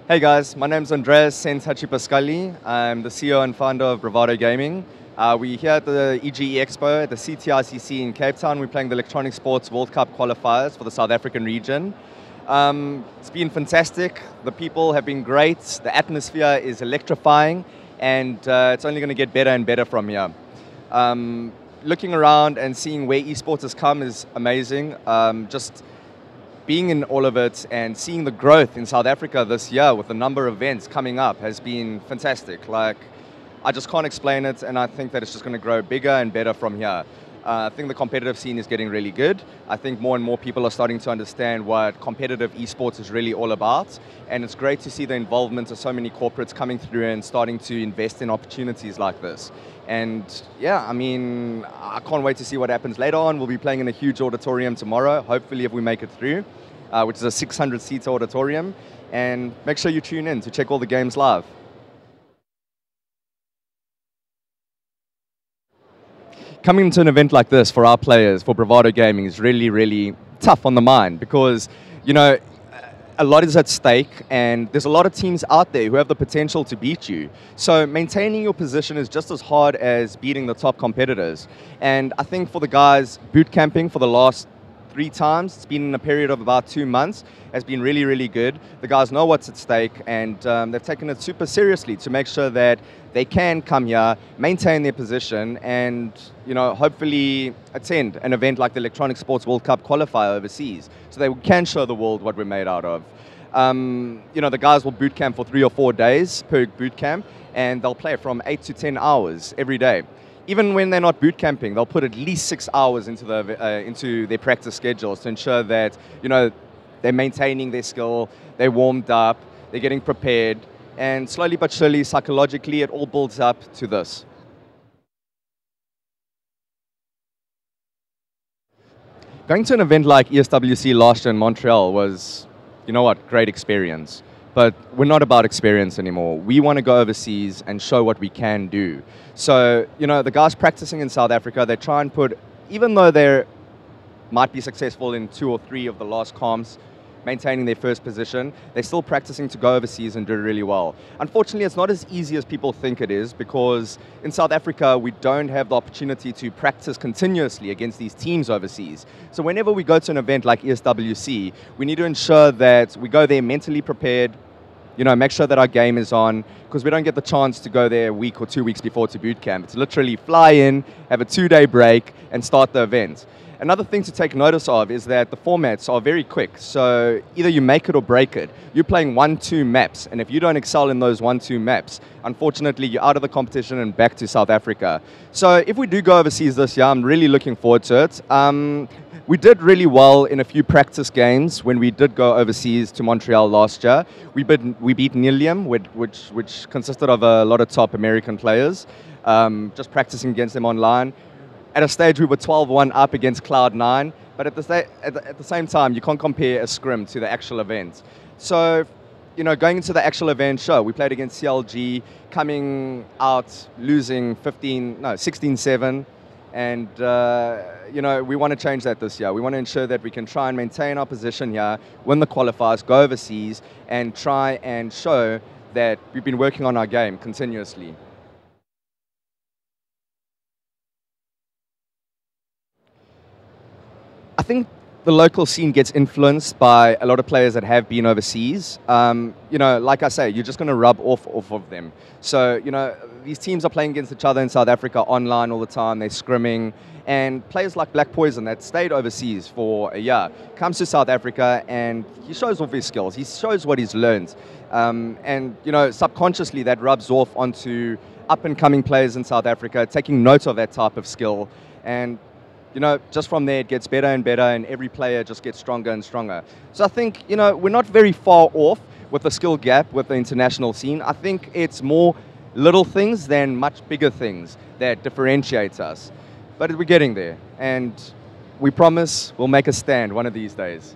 Hey guys, my name's Andreas Hadjipaschali. I'm the CEO and founder of Bravado Gaming. We're here at the EGE Expo at the CTICC in Cape Town. We're playing the Electronic Sports World Cup qualifiers for the South African region. It's been fantastic. The people have been great. The atmosphere is electrifying, and it's only going to get better and better from here. Looking around and seeing where esports has come is amazing. Just being in all of it and seeing the growth in South Africa this year with the number of events coming up has been fantastic. Like, I just can't explain it, and I think that it's just going to grow bigger and better from here. I think the competitive scene is getting really good. I think more and more people are starting to understand what competitive esports is really all about, and it's great to see the involvement of so many corporates coming through and starting to invest in opportunities like this. And yeah, I mean, I can't wait to see what happens later on. We'll be playing in a huge auditorium tomorrow, hopefully if we make it through, which is a 600-seat auditorium. And make sure you tune in to check all the games live. Coming to an event like this for our players, for Bravado Gaming, is really, really tough on the mind because, you know, a lot is at stake and there's a lot of teams out there who have the potential to beat you. So maintaining your position is just as hard as beating the top competitors. And I think for the guys boot camping for the last 3 times, it's been in a period of about 2 months, has been really, really good. The guys know what's at stake, and they've taken it super seriously to make sure that they can come here, maintain their position, and hopefully attend an event like the Electronic Sports World Cup qualifier overseas, so they can show the world what we're made out of. The guys will boot camp for 3 or 4 days per boot camp, and they'll play from 8 to 10 hours every day. Even when they're not boot camping, they'll put at least 6 hours into their practice schedules to ensure that they're maintaining their skill, they're warmed up, they're getting prepared, and slowly but surely, psychologically, it all builds up to this. Going to an event like ESWC last year in Montreal was, great experience. But we're not about experience anymore. We want to go overseas and show what we can do. So, the guys practicing in South Africa, they try and put, even though they might be successful in 2 or 3 of the last comps, maintaining their first position, they're still practicing to go overseas and do really well. Unfortunately, it's not as easy as people think it is, because in South Africa, we don't have the opportunity to practice continuously against these teams overseas. So whenever we go to an event like ESWC, we need to ensure that we go there mentally prepared, make sure that our game is on, because we don't get the chance to go there a week or 2 weeks before to boot camp. It's literally fly in, have a 2-day break, and start the event. Another thing to take notice of is that the formats are very quick. So either you make it or break it. You're playing 1-2 maps, and if you don't excel in those 1-2 maps, unfortunately, you're out of the competition and back to South Africa. So if we do go overseas this year, I'm really looking forward to it. We did really well in a few practice games when we did go overseas to Montreal last year. We beat Nilium, which consisted of a lot of top American players, just practicing against them online. At a stage, we were 12-1 up against Cloud9, but at the same time, you can't compare a scrim to the actual event. So, going into the actual event, sure, we played against CLG, coming out losing 16-7, and we want to change that this year. We want to ensure that we can try and maintain our position here, win the qualifiers, go overseas, and try and show that we've been working on our game continuously. I think the local scene gets influenced by a lot of players that have been overseas. Like I say, you're just going to rub off of them. So, these teams are playing against each other in South Africa online all the time. They're scrimming. And players like Black Poison that stayed overseas for a year comes to South Africa and he shows off his skills. He shows what he's learned. Subconsciously that rubs off onto up-and-coming players in South Africa, taking note of that type of skill. And just from there, it gets better and better, and every player just gets stronger and stronger. So I think, we're not very far off with the skill gap with the international scene. I think it's more little things than much bigger things that differentiates us. But we're getting there, and we promise we'll make a stand one of these days.